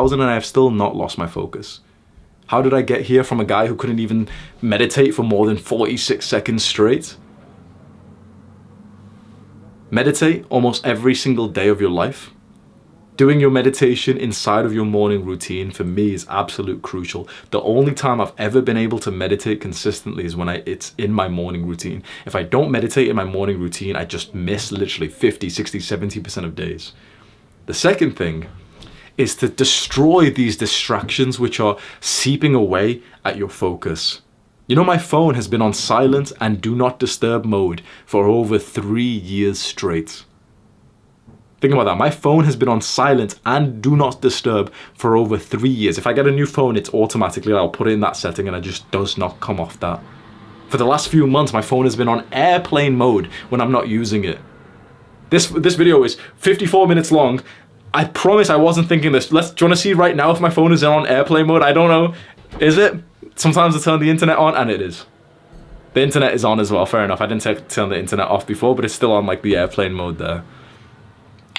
and I have still not lost my focus. How did I get here from a guy who couldn't even meditate for more than 46 seconds straight? Meditate almost every single day of your life. Doing your meditation inside of your morning routine for me is absolute crucial. The only time I've ever been able to meditate consistently is when it's in my morning routine. If I don't meditate in my morning routine, I just miss literally 50, 60, 70% of days. The second thing is to destroy these distractions which are seeping away at your focus. You know, my phone has been on silent and do not disturb mode for over 3 years straight. Think about that. My phone has been on silent and do not disturb for over 3 years. If I get a new phone, it's automatically, I'll put it in that setting and it just does not come off that. For the last few months, my phone has been on airplane mode when I'm not using it. This video is 54 minutes long. I promise I wasn't thinking this. Do you want to see right now if my phone is on airplane mode? I don't know. Is it? Sometimes I turn the internet on and it is. The internet is on as well, fair enough. I didn't turn the internet off before, but it's still on like the airplane mode there.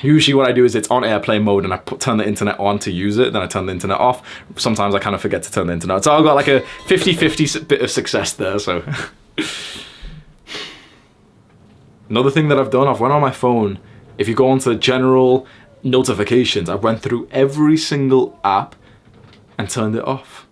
Usually what I do is it's on airplane mode and I turn the internet on to use it, then I turn the internet off. Sometimes I kind of forget to turn the internet on. So I've got like a 50-50 bit of success there, so. Another thing that I've done, I've went on my phone. If you go onto general notifications, I went through every single app and turned it off.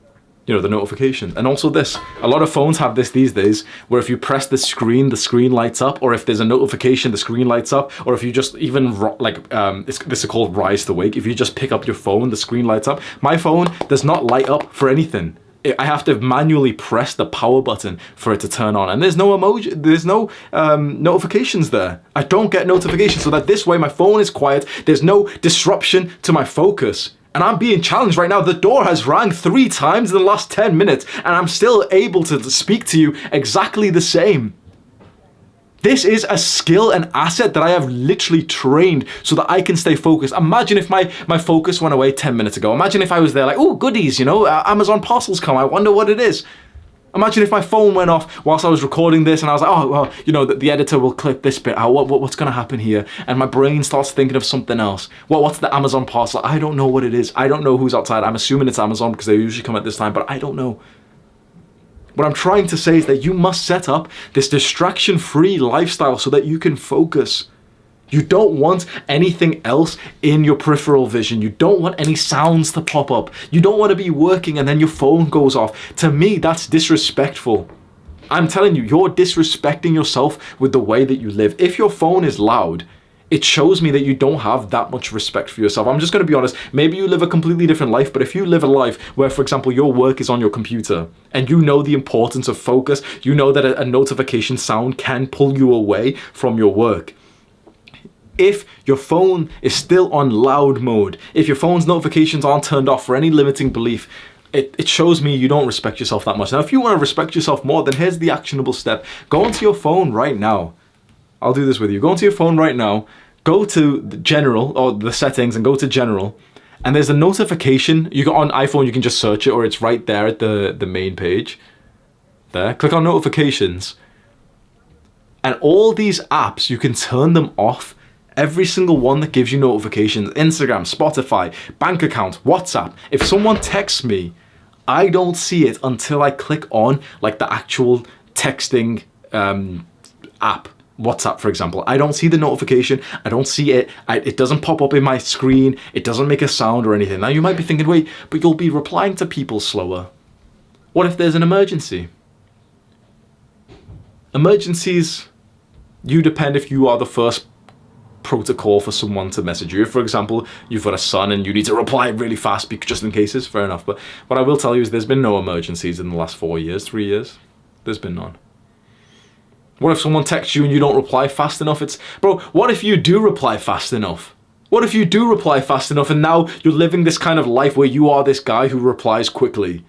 You know, the notifications. And also this, a lot of phones have this these days, where if you press the screen lights up, or if there's a notification, the screen lights up, or if you just even, like, this is called Rise to Wake, if you just pick up your phone, the screen lights up. My phone does not light up for anything. I have to manually press the power button for it to turn on. And there's no emoji, there's no notifications there. I don't get notifications, so that this way my phone is quiet, there's no disruption to my focus. And I'm being challenged right now. The door has rang 3 times in the last 10 minutes, and I'm still able to speak to you exactly the same. This is a skill and asset that I have literally trained so that I can stay focused. Imagine if my focus went away 10 minutes ago. Imagine if I was there like, oh, goodies, you know, Amazon parcels come. I wonder what it is. Imagine if my phone went off whilst I was recording this and I was like, oh, well, you know, the editor will clip this bit out. What's going to happen here? And my brain starts thinking of something else. What's the Amazon parcel? I don't know what it is. I don't know who's outside. I'm assuming it's Amazon because they usually come at this time, but I don't know. What I'm trying to say is that you must set up this distraction-free lifestyle so that you can focus. You don't want anything else in your peripheral vision. You don't want any sounds to pop up. You don't want to be working and then your phone goes off. To me, that's disrespectful. I'm telling you, you're disrespecting yourself with the way that you live. If your phone is loud, it shows me that you don't have that much respect for yourself. I'm just going to be honest. Maybe you live a completely different life, but if you live a life where, for example, your work is on your computer and you know the importance of focus, you know that a notification sound can pull you away from your work. If your phone is still on loud mode, if your phone's notifications aren't turned off for any limiting belief, it shows me you don't respect yourself that much. Now, if you want to respect yourself more, then here's the actionable step. Go onto your phone right now. I'll do this with you. Go onto your phone right now, go to the general, or the settings, and go to general, and there's a notification. You got on iPhone, you can just search it, or it's right there at the main page. There, click on notifications. And all these apps, you can turn them off. Every single one that gives you notifications, Instagram, Spotify, bank account, WhatsApp. If someone texts me, I don't see it until I click on like the actual texting app. WhatsApp, for example. I don't see the notification. I don't see it. It doesn't pop up in my screen. It doesn't make a sound or anything. Now you might be thinking, wait, but you'll be replying to people slower. What if there's an emergency? Emergencies, you depend if you are the first protocol for someone to message you. If, for example, you've got a son and you need to reply really fast just in cases, fair enough. But what I will tell you is there's been no emergencies in the last 4 years, 3 years. There's been none. What if someone texts you and you don't reply fast enough? Bro, what if you do reply fast enough? What if you do reply fast enough and now you're living this kind of life where you are this guy who replies quickly?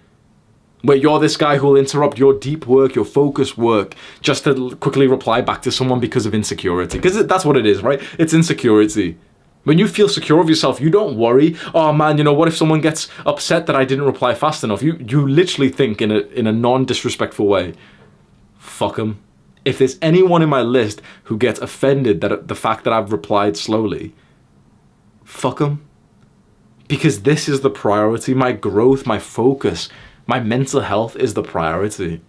Where you're this guy who will interrupt your deep work, your focused work, just to quickly reply back to someone because of insecurity. Because that's what it is, right? It's insecurity. When you feel secure of yourself, you don't worry, oh man, you know, what if someone gets upset that I didn't reply fast enough? You literally think in a non-disrespectful way, fuck them. If there's anyone in my list who gets offended that the fact that I've replied slowly, fuck them. Because this is the priority. My growth, my focus, my mental health is the priority.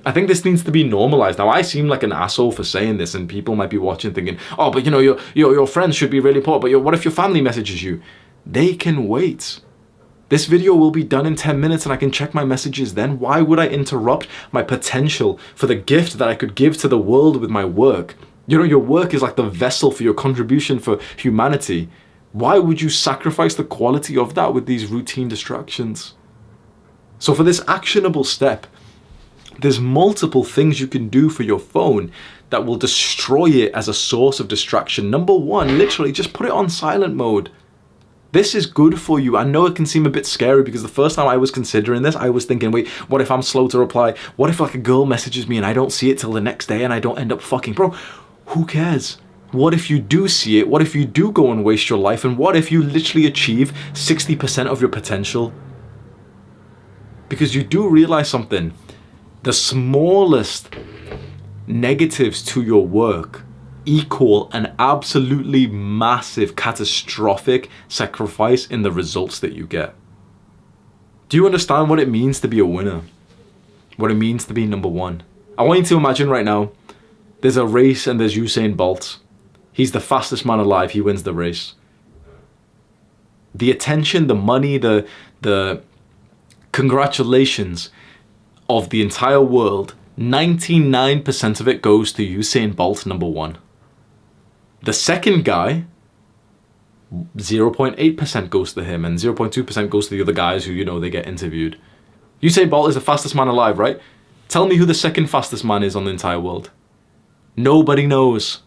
I think this needs to be normalized. Now, I seem like an asshole for saying this, and people might be watching thinking, oh, but you know, your friends should be really important, but what if your family messages you? They can wait. This video will be done in 10 minutes and I can check my messages then. Why would I interrupt my potential for the gift that I could give to the world with my work? You know, your work is like the vessel for your contribution for humanity. Why would you sacrifice the quality of that with these routine distractions? So for this actionable step, there's multiple things you can do for your phone that will destroy it as a source of distraction. Number one, literally just put it on silent mode. This is good for you. I know it can seem a bit scary because the first time I was considering this, I was thinking, wait, what if I'm slow to reply? What if like a girl messages me and I don't see it till the next day and I don't end up fucking? Bro, who cares? What if you do see it? What if you do go and waste your life? And what if you literally achieve 60% of your potential? Because you do realize something. The smallest negatives to your work equal an absolutely massive, catastrophic sacrifice in the results that you get. Do you understand what it means to be a winner? What it means to be number one? I want you to imagine right now, there's a race and there's Usain Bolt. He's the fastest man alive. He wins the race. The attention, the money, the congratulations of the entire world, 99% of it goes to Usain Bolt, number one. The second guy, 0.8% goes to him and 0.2% goes to the other guys who, you know, they get interviewed. Usain Bolt is the fastest man alive, right? Tell me who the second fastest man is on the entire world. Nobody knows.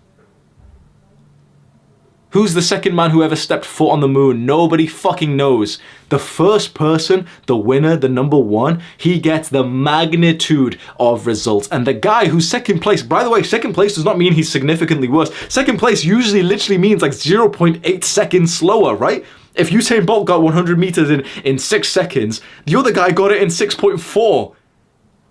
Who's the second man who ever stepped foot on the moon? Nobody fucking knows. The first person, the winner, the number one, he gets the magnitude of results. And the guy who's second place, by the way, second place does not mean he's significantly worse. Second place usually literally means like 0.8 seconds slower, right? If Usain Bolt got 100 meters in 6 seconds, the other guy got it in 6.4.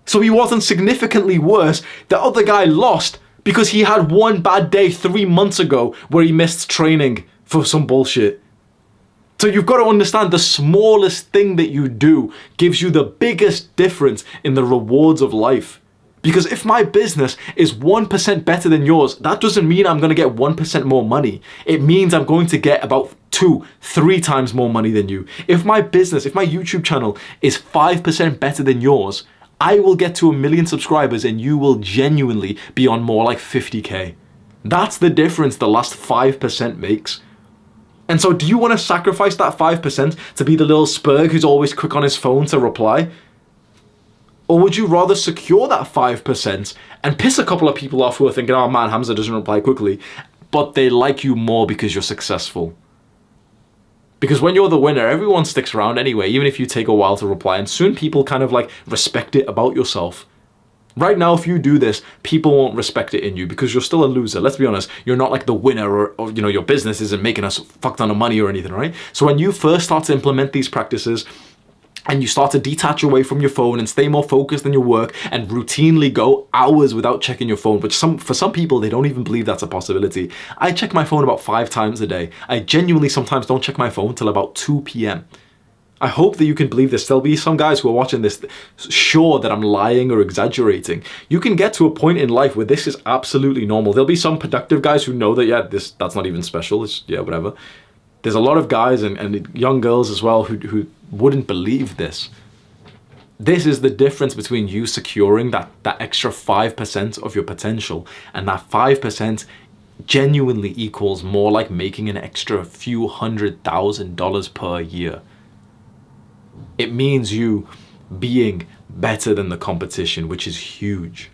So he wasn't significantly worse. The other guy lost because he had one bad day 3 months ago where he missed training for some bullshit. So you've got to understand the smallest thing that you do gives you the biggest difference in the rewards of life. Because if my business is 1% better than yours, that doesn't mean I'm going to get 1% more money. It means I'm going to get about 2-3 times more money than you. If my business, if my YouTube channel is 5% better than yours, I will get to 1 million subscribers and you will genuinely be on more like 50K. That's the difference the last 5% makes. And so do you want to sacrifice that 5% to be the little spurg who's always quick on his phone to reply? Or would you rather secure that 5% and piss a couple of people off who are thinking, oh man, Hamza doesn't reply quickly, but they like you more because you're successful? Because when you're the winner, everyone sticks around anyway, even if you take a while to reply, and soon people kind of like respect it about yourself. Right now, if you do this, people won't respect it in you because you're still a loser. Let's be honest, you're not like the winner or you know, your business isn't making us fuck ton of money or anything, right? So when you first start to implement these practices, and you start to detach away from your phone and stay more focused on your work and routinely go hours without checking your phone, which for some people, they don't even believe that's a possibility. I check my phone about 5 times a day. I genuinely sometimes don't check my phone till about 2 p.m. I hope that you can believe this. There'll be some guys who are watching this sure that I'm lying or exaggerating. You can get to a point in life where this is absolutely normal. There'll be some productive guys who know that, yeah, that's not even special. It's, yeah, whatever. There's a lot of guys and young girls as well who wouldn't believe this. This is the difference between you securing that extra 5% of your potential, and that 5% genuinely equals more like making an extra few $100,000 per year. It means you being better than the competition, which is huge.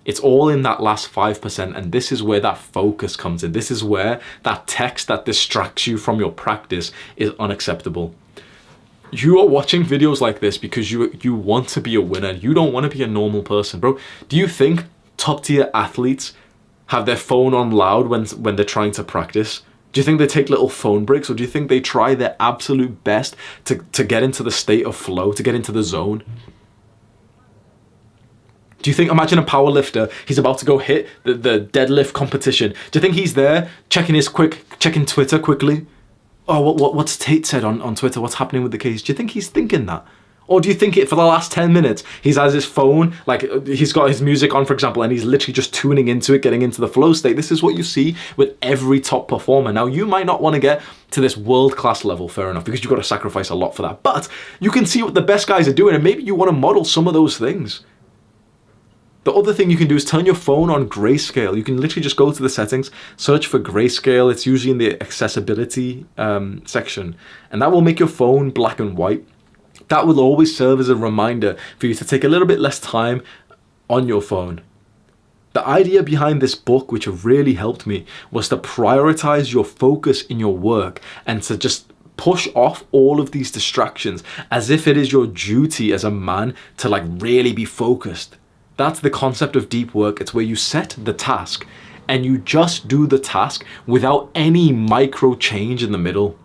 It's all in that last 5%, and this is where that focus comes in. This is where that text that distracts you from your practice is unacceptable. You are watching videos like this because you want to be a winner. You don't want to be a normal person, bro. Do you think top tier athletes have their phone on loud when they're trying to practice? Do you think they take little phone breaks, or do you think they try their absolute best to get into the state of flow, to get into the zone? Do you think, imagine a power lifter, he's about to go hit the deadlift competition. Do you think he's there checking Twitter quickly? oh, what's Tate said on Twitter? What's happening with the case? Do you think he's thinking that? Or do you think it for the last 10 minutes, he's has his phone, like he's got his music on, for example, and he's literally just tuning into it, getting into the flow state. This is what you see with every top performer. Now, you might not want to get to this world-class level, fair enough, because you've got to sacrifice a lot for that. But you can see what the best guys are doing, and maybe you want to model some of those things. The other thing you can do is turn your phone on grayscale. You can literally just go to the settings, search for grayscale. It's usually in the accessibility section, and that will make your phone black and white. That will always serve as a reminder for you to take a little bit less time on your phone. The idea behind this book, which really helped me, was to prioritize your focus in your work and to just push off all of these distractions as if it is your duty as a man to like really be focused. That's the concept of deep work. It's where you set the task and you just do the task without any micro change in the middle.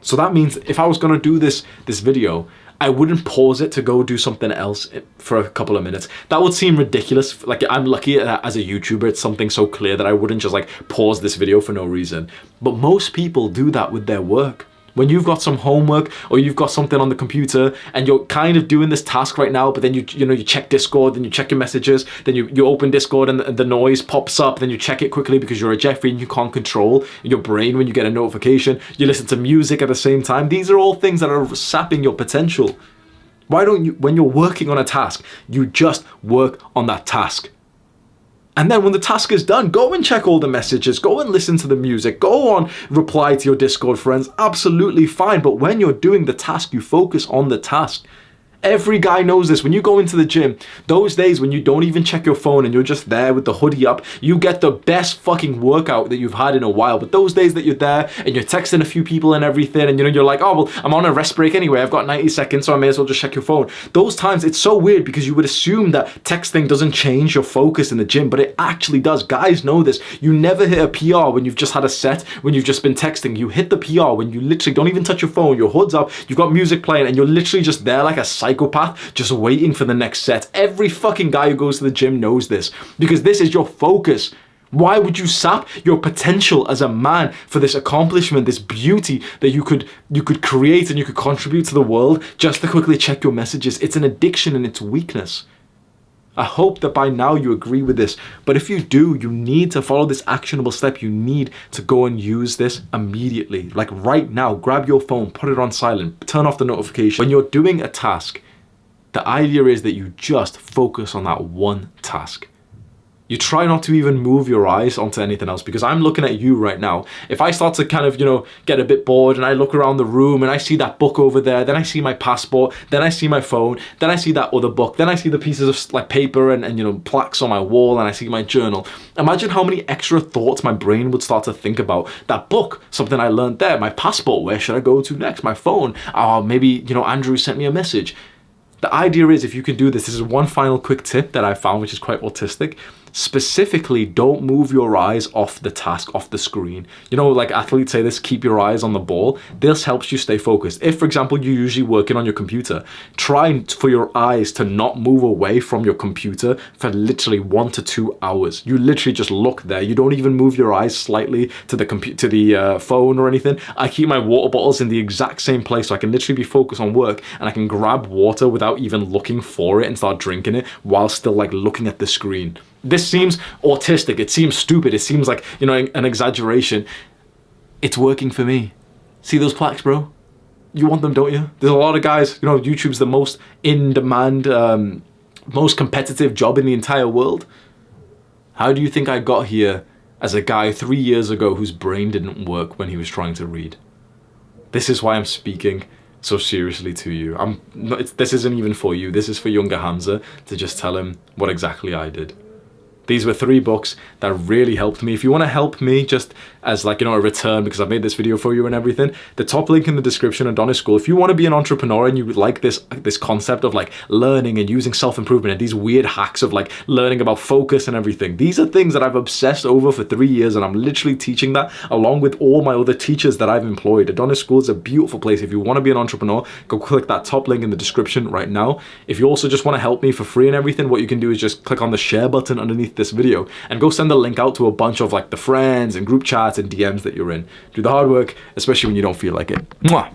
So that means if I was going to do this video, I wouldn't pause it to go do something else for a couple of minutes. That would seem ridiculous. Like, I'm lucky as a YouTuber, it's something so clear that I wouldn't just like pause this video for no reason. But most people do that with their work. When you've got some homework or you've got something on the computer and you're kind of doing this task right now, but then you check Discord, then you check your messages, then you open Discord and the noise pops up, then you check it quickly because you're a Jeffrey and you can't control your brain when you get a notification. You listen to music at the same time. These are all things that are sapping your potential. Why don't you, when you're working on a task, you just work on that task? And then when the task is done, go and check all the messages, go and listen to the music, go on, reply to your Discord friends, absolutely fine. But when you're doing the task, you focus on the task. Every guy knows this. When you go into the gym, those days when you don't even check your phone and you're just there with the hoodie up, you get the best fucking workout that you've had in a while. But those days that you're there and you're texting a few people and everything, and you're like, oh, well, I'm on a rest break anyway. I've got 90 seconds, so I may as well just check your phone. Those times, it's so weird because you would assume that texting doesn't change your focus in the gym, but it actually does. Guys know this. You never hit a PR when you've just had a set, when you've just been texting. You hit the PR when you literally don't even touch your phone, your hood's up, you've got music playing, and you're literally just there like a psychopath, just waiting for the next set. Every fucking guy who goes to the gym knows this, because this is your focus. Why would you sap your potential as a man for this accomplishment, this beauty that you could create and you could contribute to the world just to quickly check your messages? It's an addiction and it's weakness. I hope that by now you agree with this, but if you do, you need to follow this actionable step. You need to go and use this immediately. Like right now, grab your phone, put it on silent, turn off the notification. When you're doing a task, the idea is that you just focus on that one task. You try not to even move your eyes onto anything else, because I'm looking at you right now. If I start to kind of, get a bit bored and I look around the room and I see that book over there, then I see my passport, then I see my phone, then I see that other book, then I see the pieces of like paper and plaques on my wall, and I see my journal. Imagine how many extra thoughts my brain would start to think about. That book, something I learned there, my passport, where should I go to next? My phone, maybe, Andrew sent me a message. The idea is, if you can do this is one final quick tip that I found, which is quite autistic. Specifically, don't move your eyes off the task, off the screen. Like athletes say this, keep your eyes on the ball. This helps you stay focused. If, for example, you're usually working on your computer, try for your eyes to not move away from your computer for literally 1 to 2 hours. You literally just look there. You don't even move your eyes slightly to the phone or anything. I keep my water bottles in the exact same place, so I can literally be focused on work and I can grab water without even looking for it and start drinking it while still like looking at the screen. This seems autistic, it seems stupid, it seems like, an exaggeration. It's working for me. See those plaques, bro? You want them, don't you? There's a lot of guys, YouTube's the most in-demand, most competitive job in the entire world. How do you think I got here as a guy 3 years ago whose brain didn't work when he was trying to read? This is why I'm speaking so seriously to you. This isn't even for you, this is for younger Hamza, to just tell him what exactly I did. These were 3 books that really helped me. If you want to help me just as like, a return because I've made this video for you and everything, the top link in the description, Adonis School. If you want to be an entrepreneur and you would like this concept of like learning and using self-improvement and these weird hacks of like learning about focus and everything, these are things that I've obsessed over for 3 years, and I'm literally teaching that along with all my other teachers that I've employed. Adonis School is a beautiful place. If you want to be an entrepreneur, go click that top link in the description right now. If you also just want to help me for free and everything, what you can do is just click on the share button underneath like this video and go send the link out to a bunch of like the friends and group chats and DMs that you're in. Do the hard work, especially when you don't feel like it. Mwah.